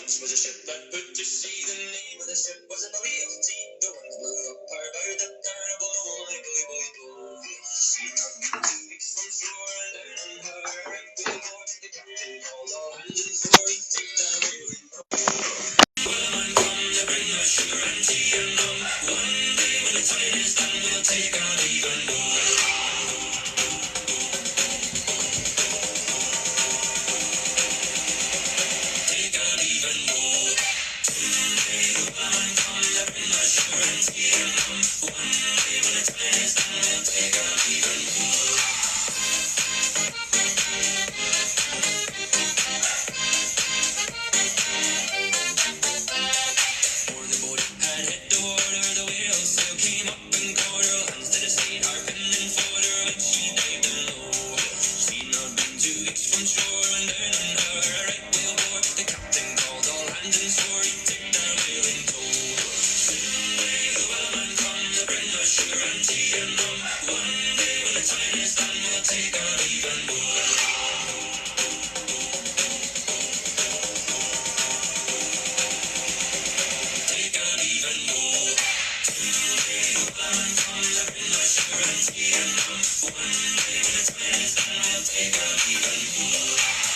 once was a ship that put to sea. The name of the ship was a Maria of Tea. The winds blew up her bow, the carnival like a boy dove. She had been 2 weeks from shore, and down on her right whale bore. The captain called all hands and swore he'd take the whaling from. Whaleman come to bring us sugar and tea and rum. One day when the time is done, we'll take our leave and go. Take our leave and go. Someday the whaleman come to bring us sugar and tea and rum. One day when the time is done, we'll take our leave and go. Before the boat had hit the water, the whale sail came up and caught her. Hands to the side, harping and fought her, but she dived down low. She'd not been 2 weeks from shore, and down on her a right whale bore. The captain called all hands and swore he'd take that whale in tow. Someday the whaleman come to bring us sugar and tea and rum. One day when the time is done, we'll take our leave and go. Take our leave and go. Someday the whaleman come to bring us sugar and tea and rum. One day when the time is done, we'll take our leave and go.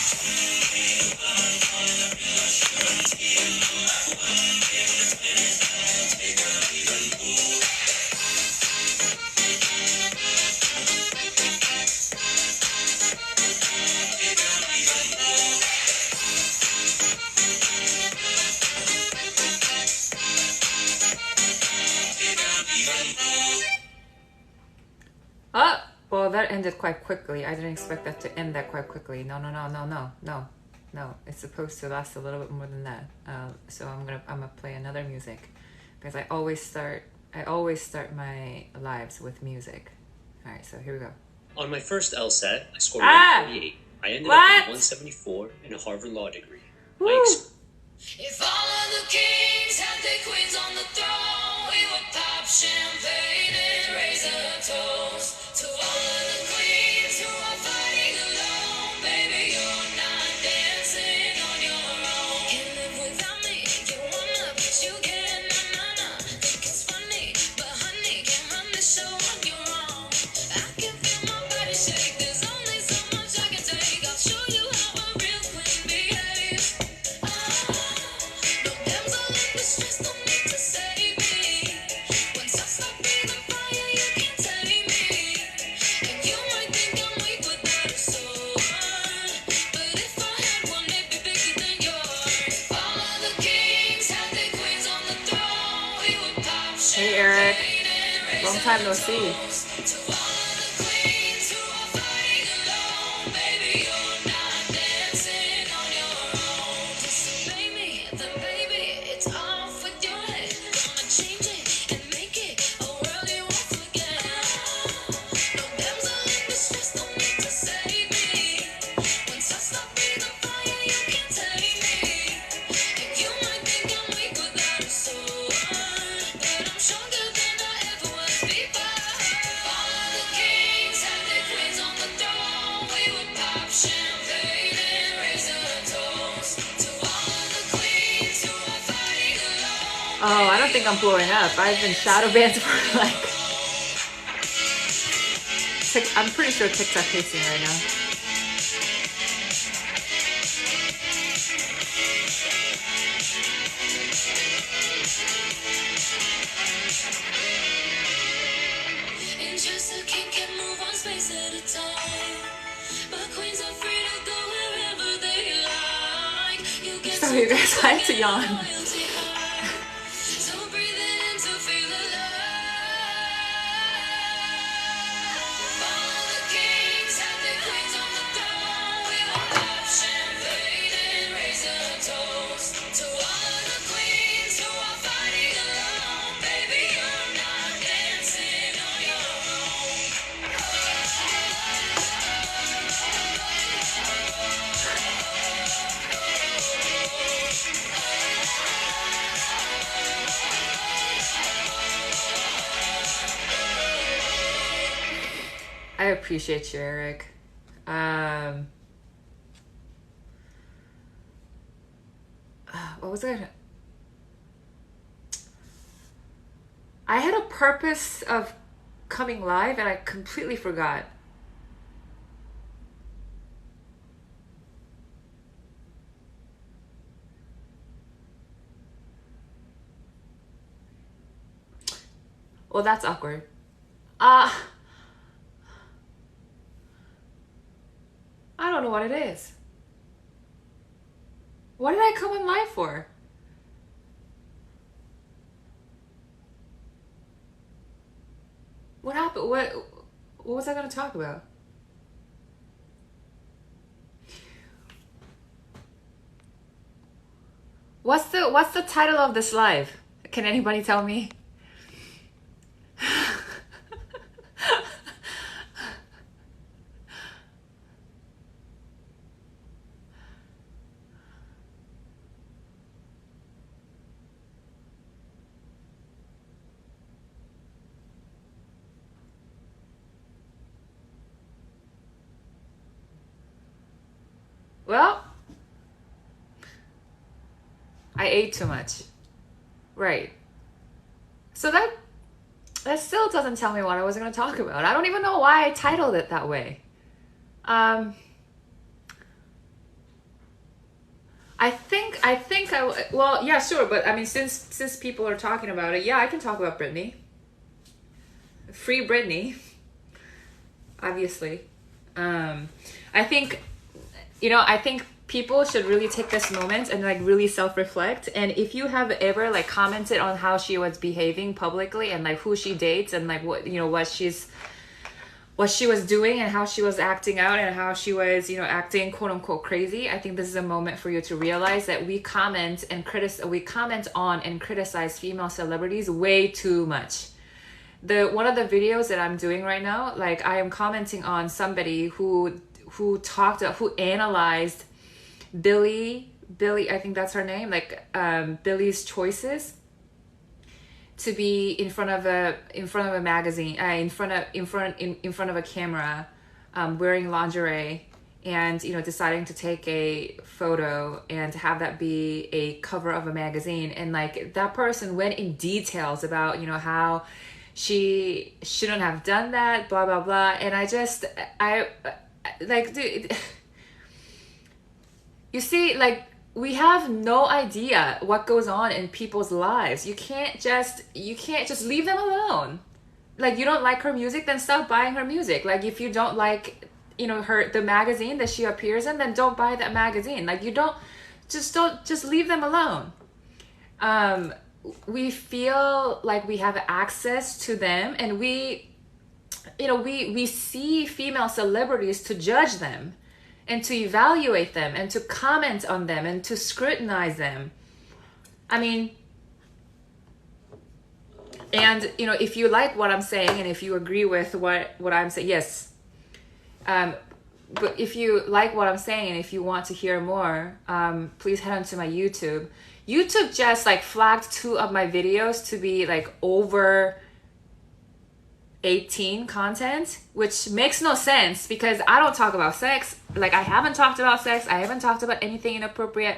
Someday the whaleman come to bring us sugar and tea and rum. One day when the time is done, we'll take our leave and go. Take our leave and go. Take our leave and go. Oh, well, that ended quite quickly. I didn't expect that to end that quite quickly. No. It's supposed to last a little bit more than that. So I'm gonna play another music because I always start my lives with music. All right, so here we go. On my first LSAT, I scored Ah! 148. I ended What? up with 174 and a Harvard Law degree. My Woo! If all of the kings had their queens on the throne, we would pop champagne and raise a toast to all of the queens who are fighting alone. Baby, you're not dancing on your own. Can't live without me. You wanna, but you can't. Nah. Think it's funny, but honey, can't run the show on your own. I can feel my body shake. There's only so much I can take. I'll show you how a real queen behaves. No damsel in distress, don't need to save me. Once I stop breathing fire, you can't tame me. And you might think I'm weak without a sword, but if I had one, it'd be bigger than yours. All of the kings had their queens on the throne. We would pop Hey, Eric. champagne and raise Long time no a see. toast to all of the queens who are fighting alone. Baby, you're not dancing on your own. Disobey me, then baby, it's off with your head. Gonna change it and make it a world you won't forget. No damsel in distress, don't need to save me. Once I stop breathing fire, you can't tame me. And you might think I'm weak without a sword, but I'm stronger than I ever was before. All of the kings had their queens on the throne. We would pop champagne and raise a toast to all of the queens who are fighting alone. Oh, I don't think I'm blowing up. I've been shadow banned for like. I'm pretty sure TikTok pacing right now. And just a king can move one space at a time. But queens are free to go wherever they like. You get Sorry, you guys, I had to yawn. loyalty high. So breathe in to feel alive. All of the kings had their queens on the throne. We will pop champagne and raise a toast to all of the queens who are fighting alone. Baby, you're not dancing on your own. I appreciate you, Eric. what was it? I had a purpose of coming live and I completely forgot. Well, that's awkward. Uh, I don't know what it is. What did I come on live for? What happened? What was I going to talk about? What's the title of this live? Can anybody tell me? Well, I ate too much. Right. So that still doesn't tell me what I was going to talk about. I don't even know why I titled it that way. Um, well, yeah, sure, but I mean, since people are talking about it, yeah, I can talk about Britney. Free Britney, obviously. I think, I think people should really take this moment and like really self-reflect. And if you have ever like commented on how she was behaving publicly and like who she dates and like what she was doing and how she was acting out and how she was, acting quote unquote crazy, I think this is a moment for you to realize that we comment on and criticize female celebrities way too much. One of the videos that I'm doing right now, like I am commenting on somebody who analyzed Billie, I think that's her name, like Billie's choices to be in front of a magazine, in front of a camera, wearing lingerie, and deciding to take a photo and have that be a cover of a magazine. And like that person went in details about how she shouldn't have done that, blah blah blah. And I like, dude, you see, like, we have no idea what goes on in people's lives. You can't just leave them alone. Like, you don't like her music, then stop buying her music. Like, if you don't like, the magazine that she appears in, then don't buy that magazine. Like, just leave them alone. We feel like we have access to them, and we see female celebrities to judge them and to evaluate them and to comment on them and to scrutinize them. I mean, and if you like what I'm saying and if you agree with what I'm saying, yes. But if you like what I'm saying and if you want to hear more, please head on to my YouTube. YouTube just like flagged 2 of my videos to be like over 18 content, which makes no sense because I don't talk about sex. Like, I haven't talked about sex. I haven't talked about anything inappropriate.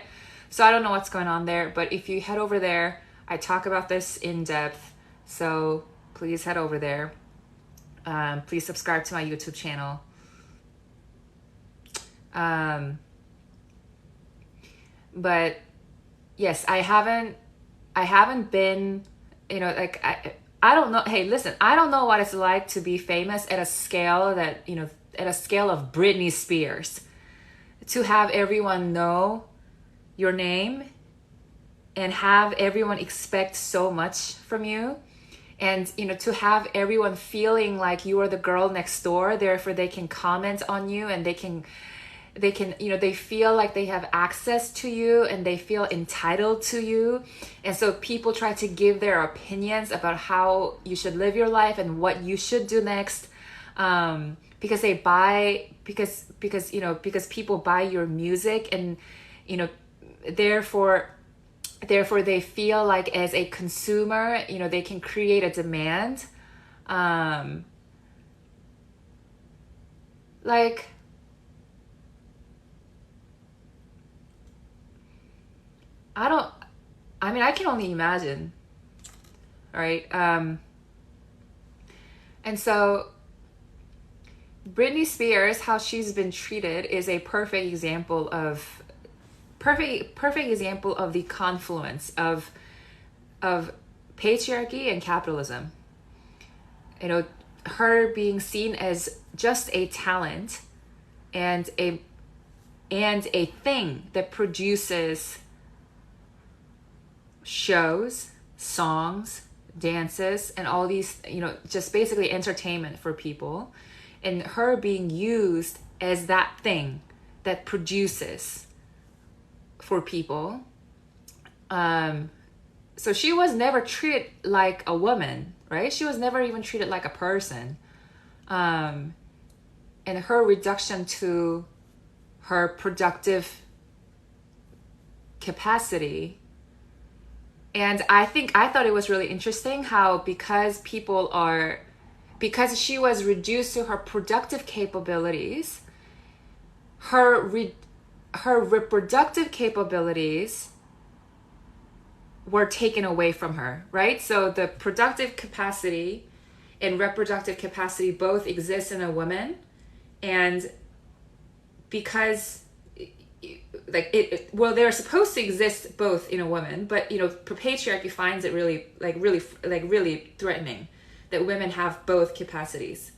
So I don't know what's going on there. But if you head over there, I talk about this in depth. So please head over there. Please subscribe to my YouTube channel. But yes, I haven't been, like, I don't know. Hey, listen, I don't know what it's like to be famous at a scale of Britney Spears. To have everyone know your name and have everyone expect so much from you. And, to have everyone feeling like you are the girl next door, therefore they can comment on you and they can, they feel like they have access to you and they feel entitled to you. And so people try to give their opinions about how you should live your life and what you should do next. Because people buy your music and, therefore they feel like as a consumer, they can create a demand. I don't, I mean, I can only imagine, right? And so Britney Spears, how she's been treated is a perfect example of the confluence of patriarchy and capitalism. You know, her being seen as just a talent and a thing that produces shows, songs, dances, and all these, you know, just basically entertainment for people, and her being used as that thing that produces for people. So she was never treated like a woman, right? She was never even treated like a person. And her reduction to her productive capacity. And I thought it was really interesting how because she was reduced to her productive capabilities, her reproductive capabilities were taken away from her, right? So the productive capacity and reproductive capacity both exist in a woman, and because well, they're supposed to exist both in a woman, but you know, patriarchy finds it really threatening that women have both capacities.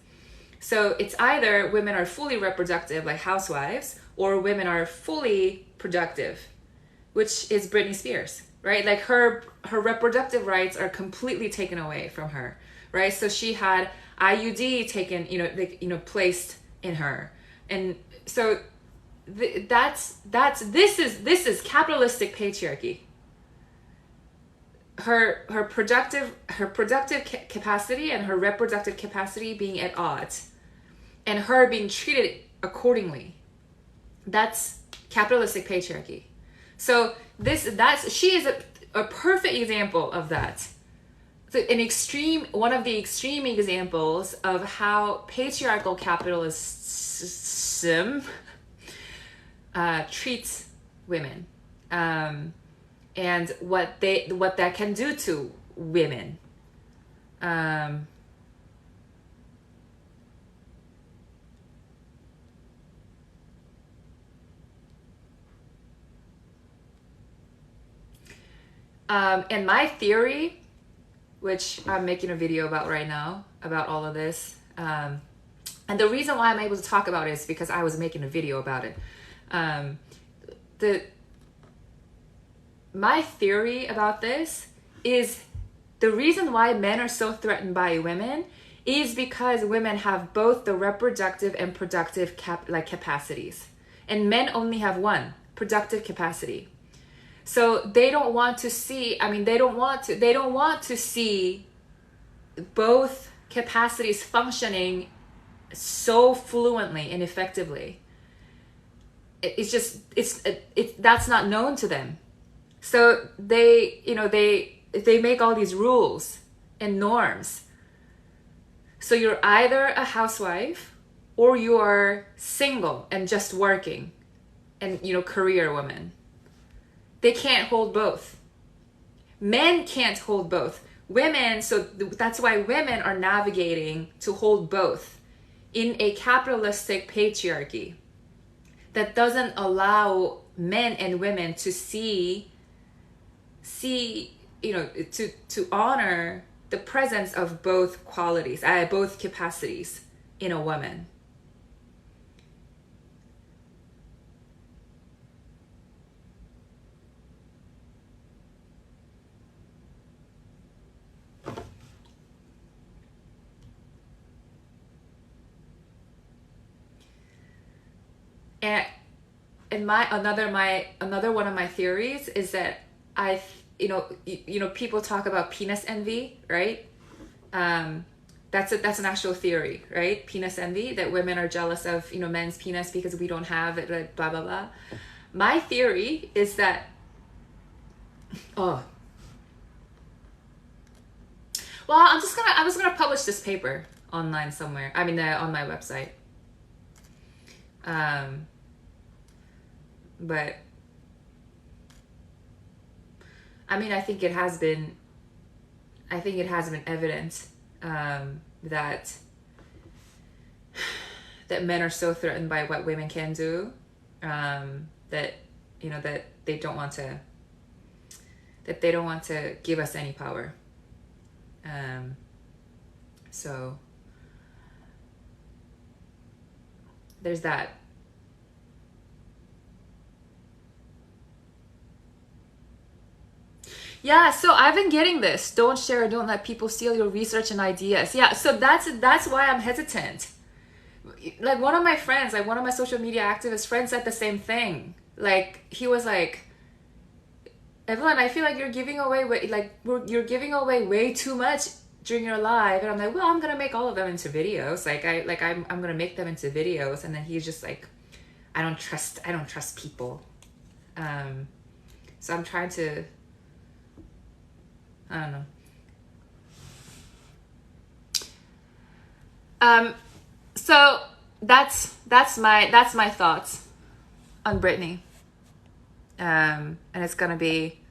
So it's either women are fully reproductive like housewives, or women are fully productive, which is Britney Spears, right? Like her reproductive rights are completely taken away from her, right? So she had IUD taken, placed in her, and so this is capitalistic patriarchy. Her productive capacity and her reproductive capacity being at odds, and her being treated accordingly. That's capitalistic patriarchy. So she is a perfect example of that. So one of the extreme examples of how patriarchal capitalism treats women, and what that can do to women. And my theory, which I'm making a video about right now, about all of this, and the reason why I'm able to talk about it is because I was making a video about it. My theory about this is the reason why men are so threatened by women is because women have both the reproductive and productive capacities, and men only have one, productive capacity. So they don't want to see, they don't want to see both capacities functioning so fluently and effectively. That's not known to them. So they make all these rules and norms. So you're either a housewife or you are single and just working and, career woman. They can't hold both. Men can't hold both. Women, so that's why women are navigating to hold both in a capitalistic patriarchy that doesn't allow men and women to see, to honor the presence of both qualities, both capacities in a woman. And another one of my theories is that people talk about penis envy, right? That's an actual theory, right? Penis envy, that women are jealous of men's penis because we don't have it, blah blah blah. My theory is that I'm just gonna publish this paper online somewhere. On my website. But I mean, I think it has been evident that men are so threatened by what women can do, that that they don't want to give us any power. So there's that. Yeah, so I've been getting this. Don't share, don't let people steal your research and ideas. Yeah, so that's why I'm hesitant. Like one of my friends, like one of my social media activist friends said the same thing. Like he was like, Evelyn, I feel like you're giving away you're giving away way too much during your live. And I'm like, well, I'm gonna make all of them into videos. I'm gonna make them into videos. And then he's just like, I don't trust people. So I'm trying to, I don't know. So that's my thoughts on Britney. And that's gonna be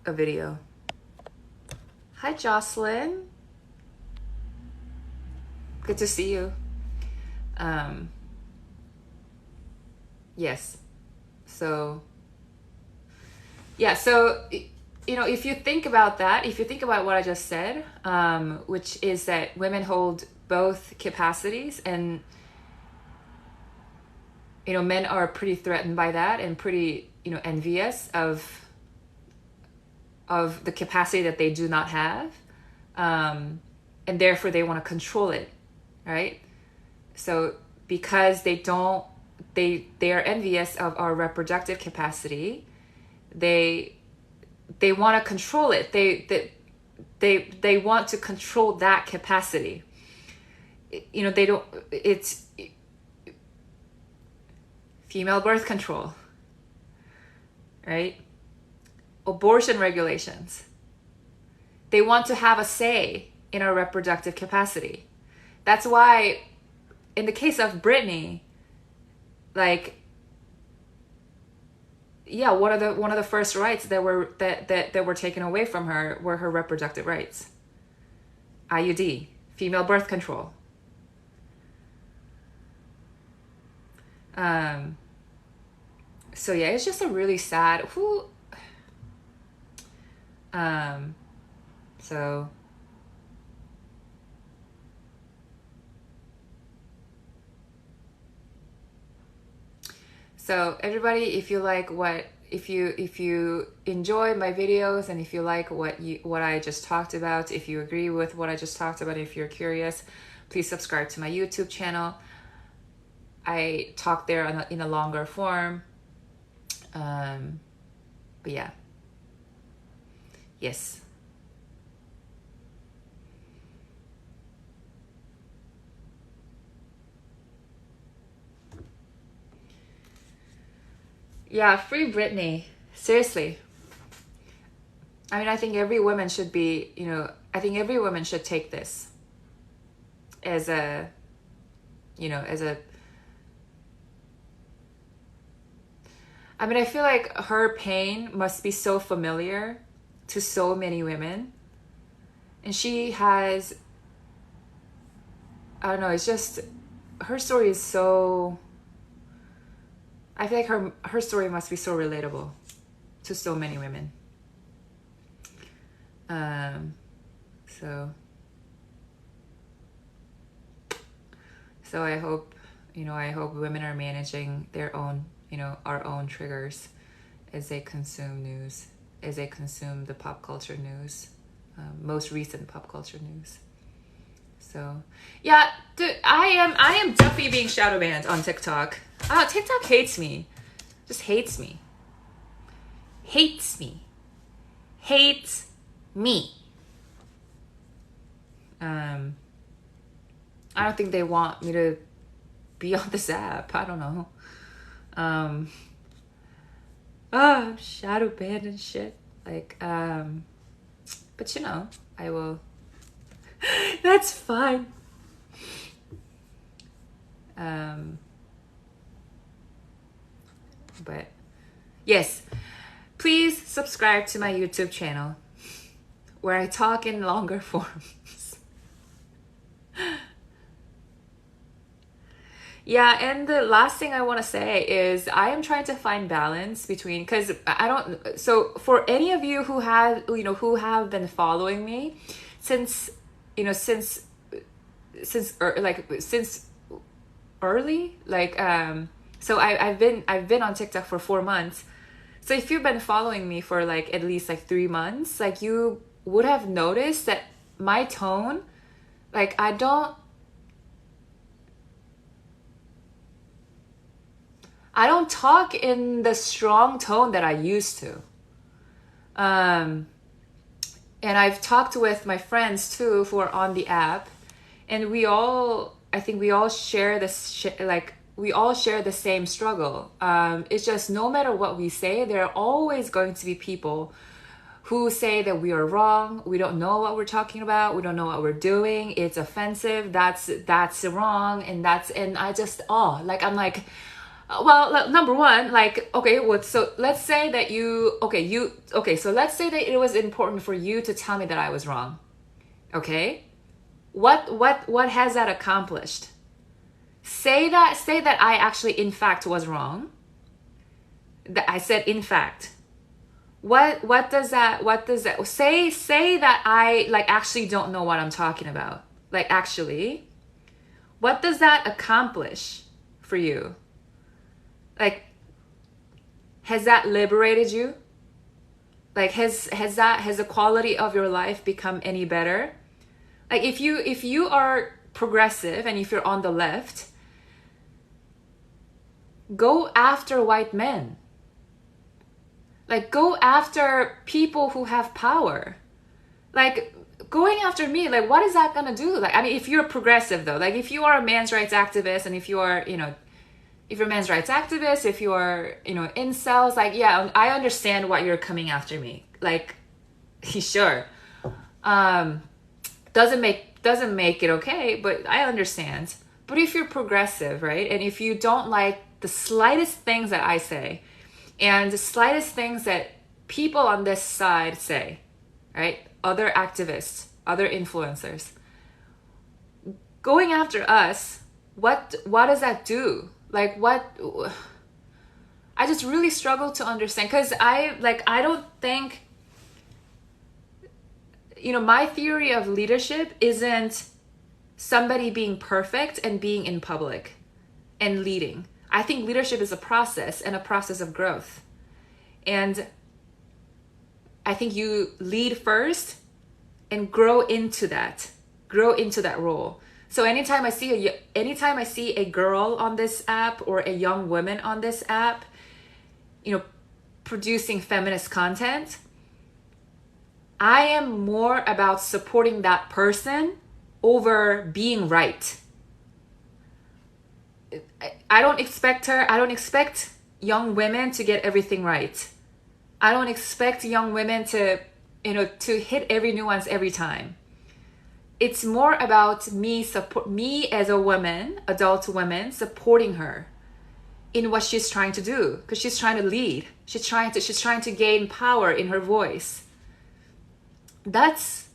a video. Hi Jocelyn. Good to see you. Yes. So yeah, so if you think about that, if you think about what I just said, which is that women hold both capacities, and men are pretty threatened by that and pretty envious of the capacity that they do not have, and therefore they want to control it, right? So because they are envious of our reproductive capacity, they want to control it. They want to control that capacity. They don't. It's female birth control, right? Abortion regulations. They want to have a say in our reproductive capacity. That's why, in the case of Britney, like, yeah, one of the first rights that were taken away from her were her reproductive rights. IUD, female birth control. So yeah, it's just a really sad. So. So everybody, if you enjoy my videos, and if you like what I just talked about, if you agree with what I just talked about, if you're curious, please subscribe to my YouTube channel. I talk there in a longer form. But yeah. Yes. Yeah, free Britney. Seriously. I mean, I think every woman should be, I think every woman should take this as a, I mean, I feel like her pain must be so familiar to so many women. And she has, I don't know, it's just, her story is so, I feel like her story must be so relatable to so many women. So I hope women are managing their own, our own triggers as they consume news, as they consume the pop culture news, most recent pop culture news. So yeah, dude, I am definitely being shadow banned on TikTok. TikTok hates me. Just hates me. Hates me. Hates me. I don't think they want me to be on this app. I don't know. I'm shadow banned and shit. Like, but I will. That's fine. But yes, please subscribe to my YouTube channel where I talk in longer forms. Yeah, and the last thing I want to say is I am trying to find balance between, because I don't, so for any of you who have, who have been following me since, since early, so I've been on TikTok for 4 months. So if you've been following me for like at least like 3 months, like you would have noticed that my tone, like I don't talk in the strong tone that I used to. And I've talked with my friends too who are on the app, and I think we all share this, we all share the same struggle. It's just no matter what we say, there are always going to be people who say that we are wrong, we don't know what we're talking about, we don't know what we're doing, it's offensive, that's wrong, and I just, I'm like, well, number one, like, okay, so let's say that so let's say that it was important for you to tell me that I was wrong. Okay? What has that accomplished? Say that I actually in fact was wrong. That I said in fact. What does that say that I like actually don't know what I'm talking about? Like actually, what does that accomplish for you? Like, has that liberated you? Like, has the quality of your life become any better? Like, if you are progressive and if you're on the left, go after white men. Like, go after people who have power. Like, going after me, like, what is that gonna do? Like, I mean, if you're progressive though, like if you are a man's rights activist and if you are, if you're a men's rights activist, if you're, incels, like, yeah, I understand why you're coming after me. Like, sure. Doesn't make it okay, but I understand. But if you're progressive, right? And if you don't like the slightest things that I say and the slightest things that people on this side say, right? Other activists, other influencers, going after us, what does that do? Like I just really struggle to understand, because I don't think, my theory of leadership isn't somebody being perfect and being in public and leading. I think leadership is a process and a process of growth. And I think you lead first and grow into that role. So anytime I see a girl on this app or a young woman on this app, producing feminist content, I am more about supporting that person over being right. I don't expect young women to get everything right. I don't expect young women to hit every nuance every time. It's more about me as a woman, adult woman, supporting her in what she's trying to do, because she's trying to lead. She's trying to gain power in her voice. That's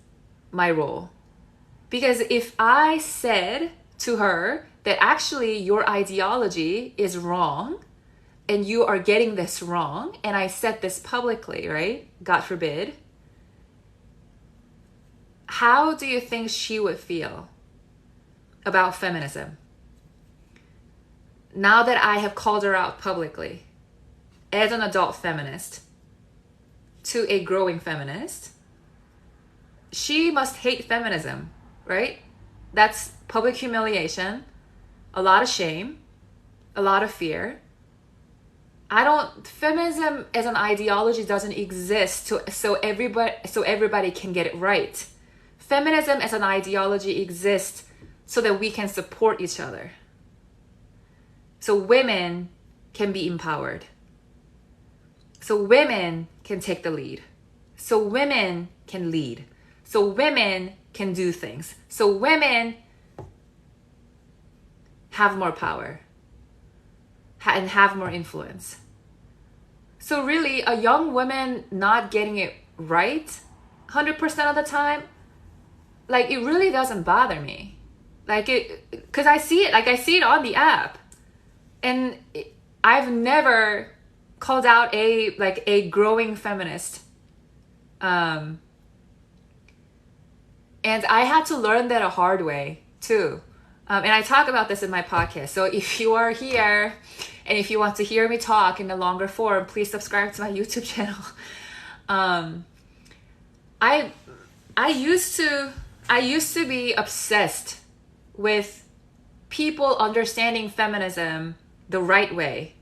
my role. Because if I said to her that actually your ideology is wrong and you are getting this wrong, and I said this publicly, right? God forbid. How do you think she would feel about feminism? Now that I have called her out publicly as an adult feminist to a growing feminist, she must hate feminism, right? That's public humiliation, a lot of shame, a lot of fear. Feminism as an ideology doesn't exist so everybody can get it right. Feminism as an ideology exists so that we can support each other. So women can be empowered. So women can take the lead. So women can lead. So women can do things. So women have more power and have more influence. So really, a young woman not getting it right 100% of the time, like, it really doesn't bother me. Like, it, because I see it, like, I see it on the app. And I've never called out a growing feminist. And I had to learn that a hard way too. And I talk about this in my podcast. So if you are here and if you want to hear me talk in a longer form, please subscribe to my YouTube channel. I used to be obsessed with people understanding feminism the right way.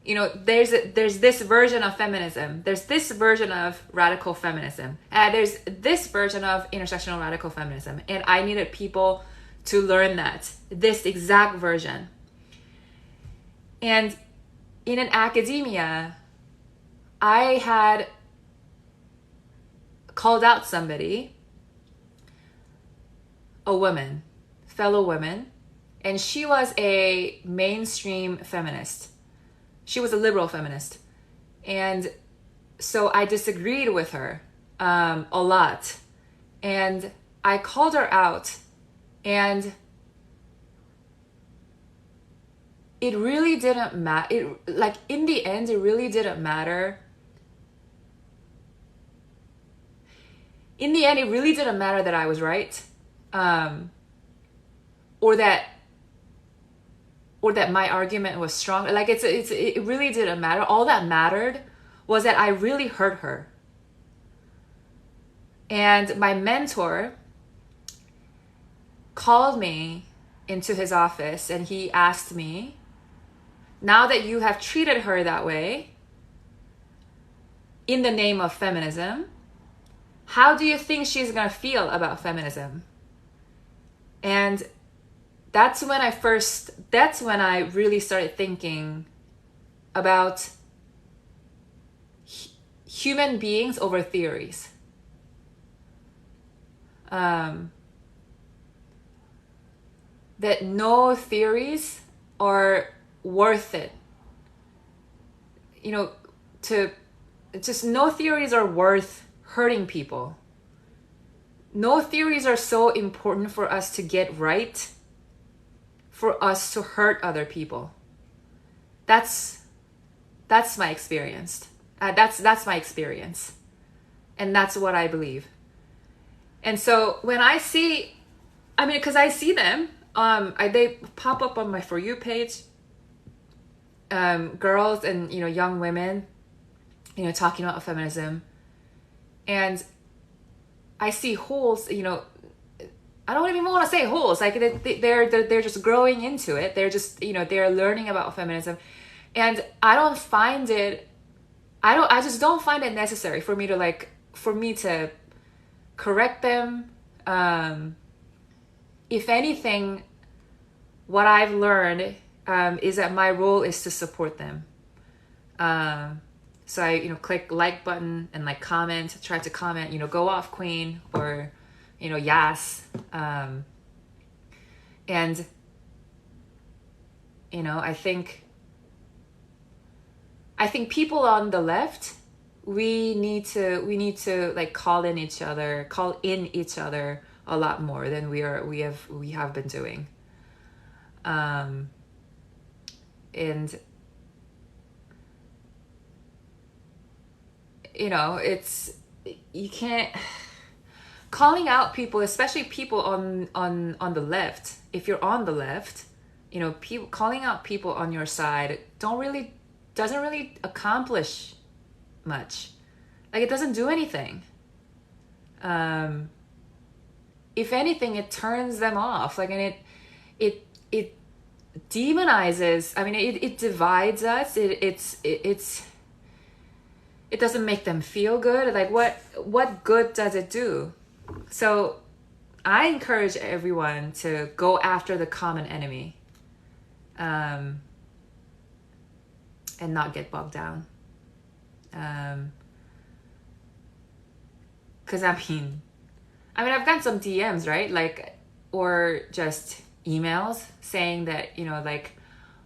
You know, there's this version of feminism. There's this version of radical feminism. There's this version of intersectional radical feminism. And I needed people to learn this exact version. And in an academia, I had called out somebody, a woman, fellow woman, and she was a mainstream feminist. She was a liberal feminist. And so I disagreed with her a lot. And I called her out. And it really didn't matter. Like, in the end, it really didn't matter. In the end, it really didn't matter that I was right. Or that my argument was strong. Like, it really didn't matter. All that mattered was that I really hurt her. And my mentor called me into his office and he asked me, now that you have treated her that way, in the name of feminism, how do you think she's gonna feel about feminism? And that's when I really started thinking about human beings over theories. That no theories are worth it. You know, no theories are worth hurting people. No theories are so important for us to get right, for us to hurt other people. That's my experience. That's my experience. And that's what I believe. And so when I see, because I see them, they pop up on my For You page, girls and, young women, talking about feminism. And I see holes, I don't even want to say holes. Like, they're just growing into it. They're just, they're learning about feminism. And I just don't find it necessary for me to correct them. If anything, what I've learned is that my role is to support them. So I, click like button and comment, try to comment, go off queen, or, yes. And, I think people on the left, we need to call in each other a lot more than we have been doing. And you can't calling out people, especially people on the left. If you're on the left, people calling out people on your side doesn't really accomplish much. Like, it doesn't do anything. If anything, it turns them off. And it demonizes. It divides us. It doesn't make them feel good. Like, what good does it do? So I encourage everyone to go after the common enemy, and not get bogged down. Because I've gotten some DMs, right? Or just emails saying that,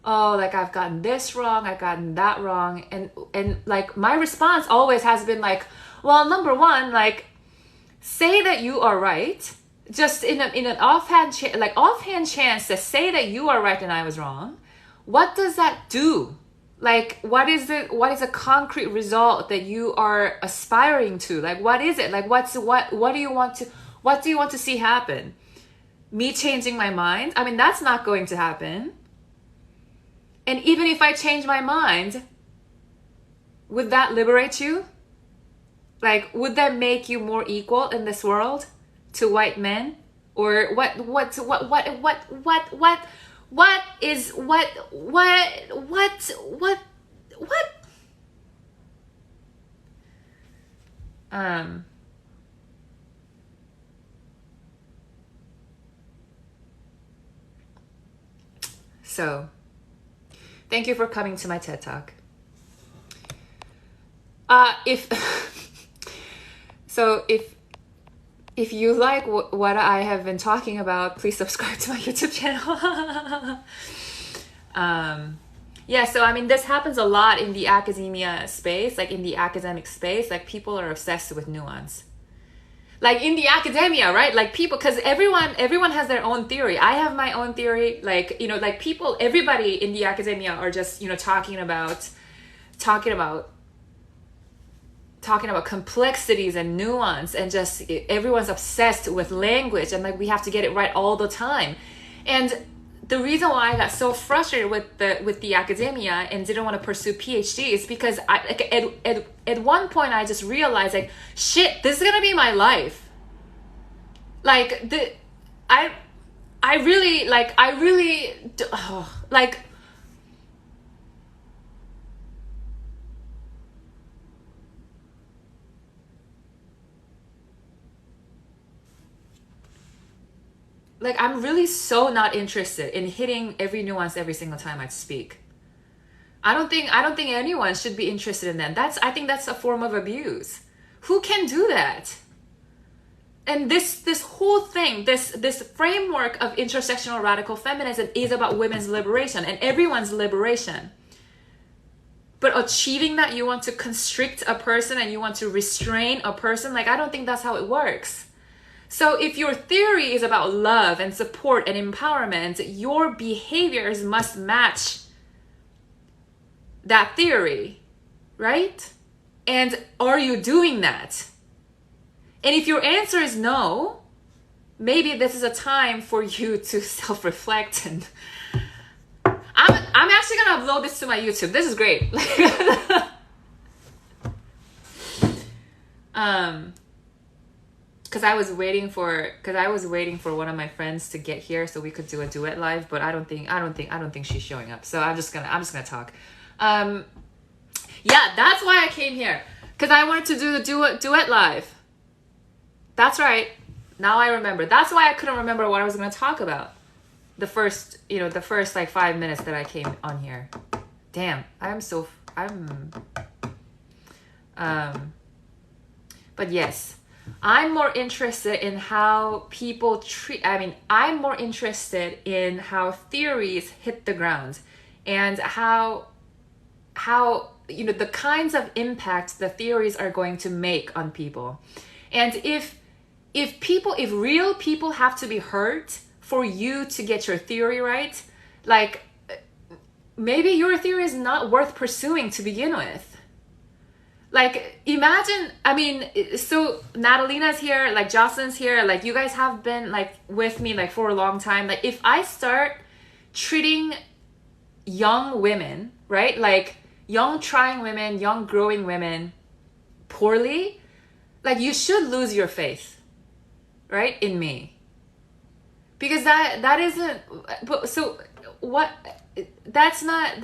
oh, like I've gotten this wrong, I've gotten that wrong. And like my response always has been like, well, number one, like say that you are right. Just in an offhand chance to say that you are right and I was wrong. What does that do? Like what is a concrete result that you are aspiring to? Like what is it? Like what do you want to see happen? Me changing my mind? I mean, that's not going to happen. And even if I change my mind, would that liberate you? Like, would that make you more equal in this world to white men? Or what so thank you for coming to my TED Talk. If you like what I have been talking about, please subscribe to my YouTube channel. Yeah, so I mean, this happens a lot in the academia space, like in the academic space, like people are obsessed with nuance. Like in the academia, right? Like people, because everyone has their own theory. I have my own theory. Like, you know, like people, everybody in the academia are just, you know, talking about complexities and nuance, and just everyone's obsessed with language, and like we have to get it right all the time. And the reason why I got so frustrated with the academia and didn't want to pursue PhD is because at one point I just realized, like, shit, this is gonna be my life. Like I really like I'm really so not interested in hitting every nuance every single time I speak. I don't think anyone should be interested in that. I think that's a form of abuse. Who can do that? And this whole thing, this framework of intersectional radical feminism is about women's liberation and everyone's liberation. But achieving that, you want to constrict a person and you want to restrain a person, like I don't think that's how it works. So if your theory is about love and support and empowerment, your behaviors must match that theory, right? And are you doing that? And if your answer is no, maybe this is a time for you to self-reflect. And I'm actually gonna upload this to my YouTube. This is great. Because I was waiting for one of my friends to get here so we could do a duet live, but I don't think she's showing up. So I'm just gonna talk. Yeah, that's why I came here, because I wanted to do the duet live. That's right. Now I remember. That's why I couldn't remember what I was gonna talk about. The first like 5 minutes that I came on here. Damn, but yes. I'm more interested in how people I'm more interested in how theories hit the ground and how the kinds of impact the theories are going to make on people. And if real people have to be hurt for you to get your theory right, like maybe your theory is not worth pursuing to begin with. Like, imagine, I mean, so Natalina's here, like Jocelyn's here, like you guys have been like with me like for a long time. Like if I start treating young women, right? Like young trying women, young growing women poorly, like you should lose your faith, right? In me. Because that isn't, so what, that's not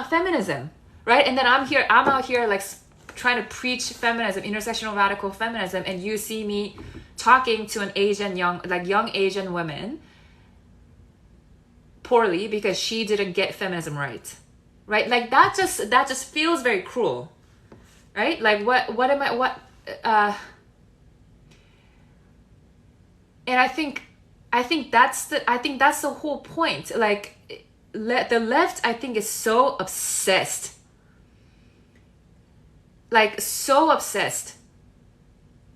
feminism, right? And then I'm out here like trying to preach feminism, intersectional radical feminism, and you see me talking to an young Asian woman poorly because she didn't get feminism right? Like that just feels very cruel, right? Like and I think that's the whole point. the left, I think, is so obsessed, like so obsessed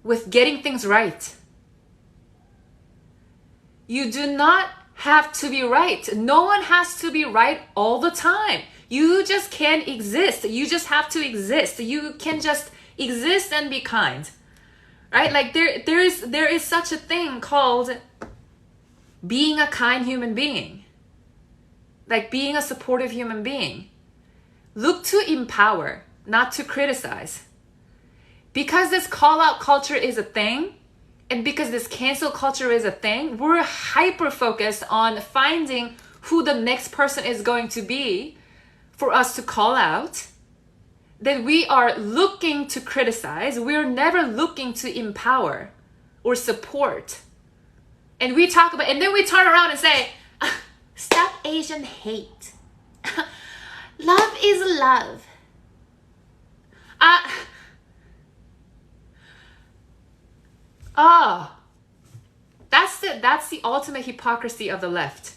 with getting things right. You do not have to be right. No one has to be right all the time. You just can't exist. You just have to exist. You can just exist and be kind, right? Like there is such a thing called being a kind human being, like being a supportive human being. Look to empower, not to criticize. Because this call out culture is a thing, and because this cancel culture is a thing, we're hyper focused on finding who the next person is going to be for us to call out, that we are looking to criticize. We're never looking to empower or support. And we talk about, and then we turn around and say, stop Asian hate. Love is love. That's the ultimate hypocrisy of the left.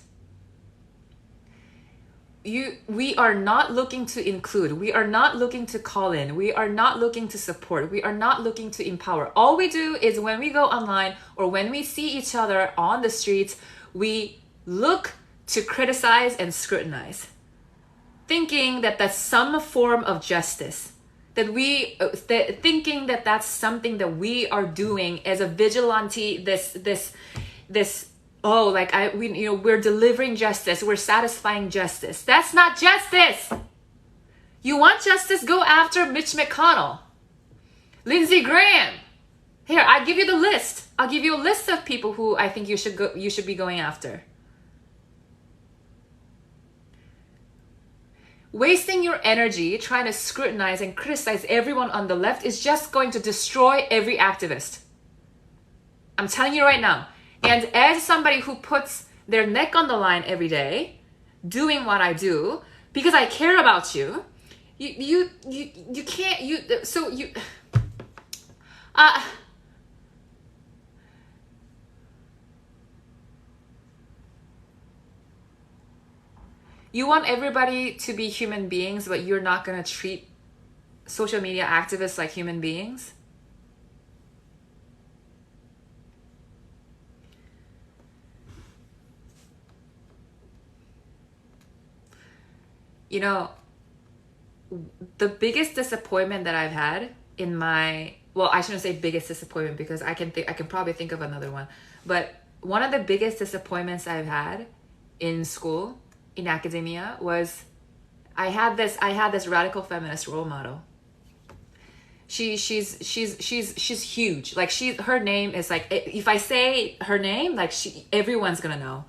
We are not looking to include. We are not looking to call in. We are not looking to support. We are not looking to empower. All we do is when we go online or when we see each other on the streets, we look to criticize and scrutinize, thinking that that's some form of justice. Thinking that that's something that we are doing as a vigilante. We're delivering justice. We're satisfying justice. That's not justice. You want justice? Go after Mitch McConnell, Lindsey Graham. Here, I'll give you the list. I'll give you a list of people who I think you should be going after. Wasting your energy trying to scrutinize and criticize everyone on the left is just going to destroy every activist. I'm telling you right now. And as somebody who puts their neck on the line every day, doing what I do, because I care about you, you can't, you want everybody to be human beings, but you're not going to treat social media activists like human beings? You know, the biggest disappointment that I've had in my, well, I shouldn't say biggest disappointment because I can probably think of another one, but one of the biggest disappointments I've had in school, in academia, was I had this radical feminist role model. She's huge. Like her name is like, if I say her name, like everyone's gonna know.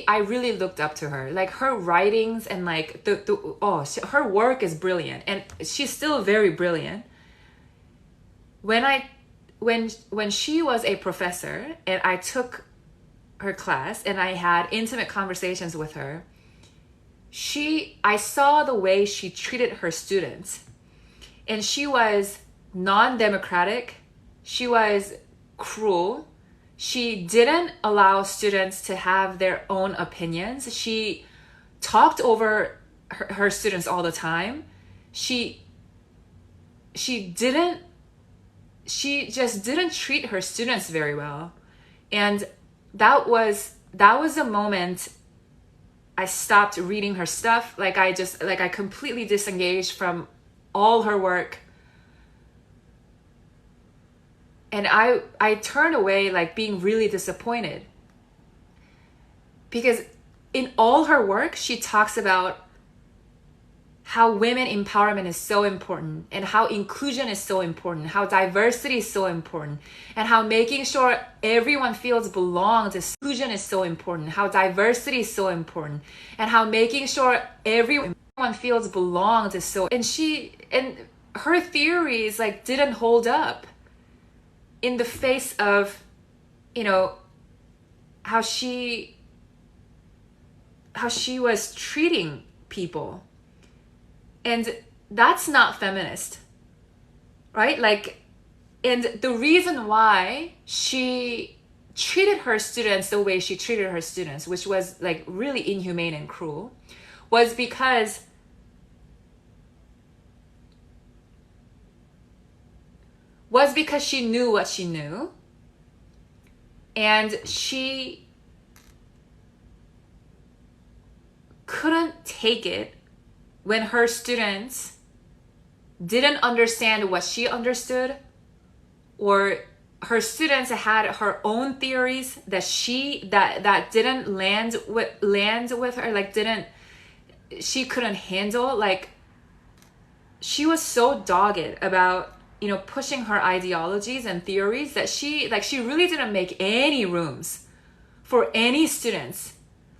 I really looked up to her. Like her writings and like her work is brilliant, and she's still very brilliant. When she was a professor and I took her class and I had intimate conversations with her, I saw the way she treated her students, and she was non-democratic. She was cruel. She didn't allow students to have their own opinions. She talked over her students all the time. She just didn't treat her students very well. And that was the moment I stopped reading her stuff. I completely disengaged from all her work. And I turned away, like being really disappointed. Because in all her work, she talks about how women empowerment is so important, and how inclusion is so important, how diversity is so important, and how making sure everyone feels belonged is inclusion is so important, how diversity is so important, and how making sure everyone feels belonged is so, and her theories like didn't hold up in the face of, you know, how she was treating people. And that's not feminist, right? Like, and the reason why she treated her students the way she treated her students, which was like really inhumane and cruel, was because she knew what she knew, and she couldn't take it when her students didn't understand what she understood, or her students had her own theories that didn't land with her, like she couldn't handle. Like, she was so dogged about, you know, pushing her ideologies and theories that she really didn't make any rooms for any students,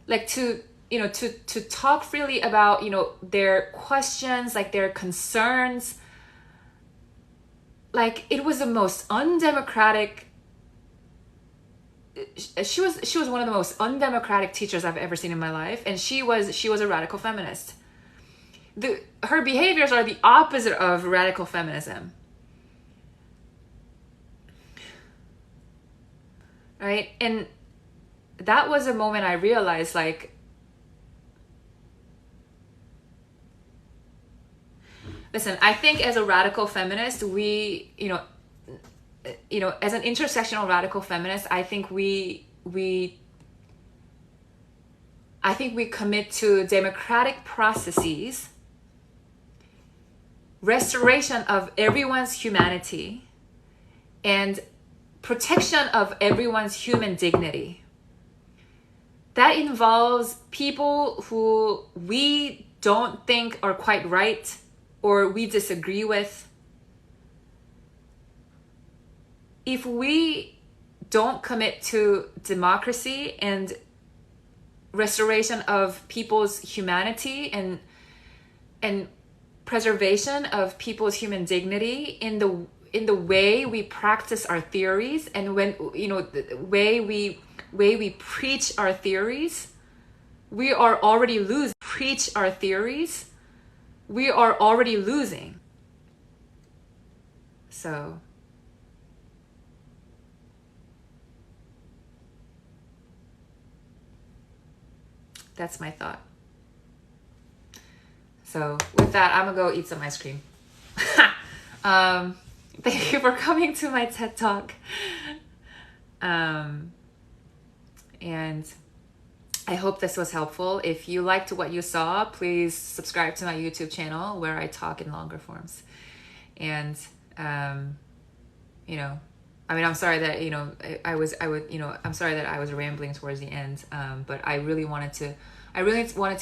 like, to, you know, to talk freely about, you know, their questions, like their concerns. Like, it was the most undemocratic. She was one of the most undemocratic teachers I've ever seen in my life, and she was a radical feminist. Her behaviors are the opposite of radical feminism, right? And that was a moment I realized, like, listen, I think as a radical feminist, we, you know, as an intersectional radical feminist, I think we commit to democratic processes, restoration of everyone's humanity, and protection of everyone's human dignity. That involves people who we don't think are quite right, or we disagree with. If we don't commit to democracy and restoration of people's humanity and preservation of people's human dignity in the way we practice our theories, and when, you know, the way we preach our theories, we are already losing. Preach our theories, we are already losing. So that's my thought. So with that, I'm gonna go eat some ice cream. Thank you for coming to my TED Talk. And I hope this was helpful. If you liked what you saw, please subscribe to my YouTube channel where I talk in longer forms. And, you know, I mean, I'm sorry that, you know, I'm sorry that I was rambling towards the end. But I really wanted to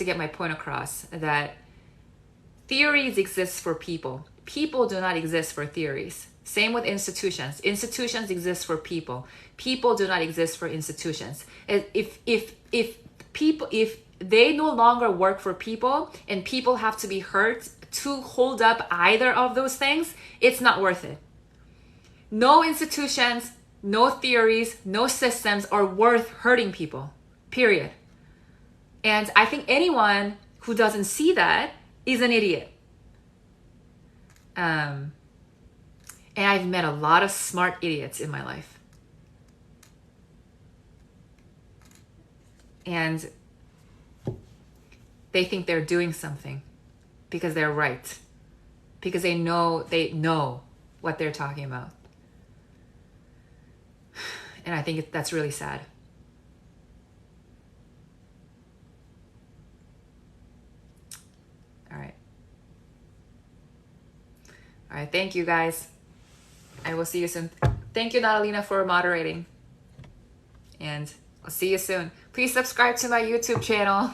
get my point across that theories exist for people. People do not exist for theories. Same with institutions. Institutions exist for people. People do not exist for institutions. If they no longer work for people, and people have to be hurt to hold up either of those things, it's not worth it. No institutions, no theories, no systems are worth hurting people, period. And I think anyone who doesn't see that is an idiot. And I've met a lot of smart idiots in my life. And they think they're doing something because they're right. Because they know what they're talking about. And I think that's really sad. All right, thank you guys. I will see you soon. Thank you, Natalina, for moderating. And I'll see you soon. Please subscribe to my YouTube channel.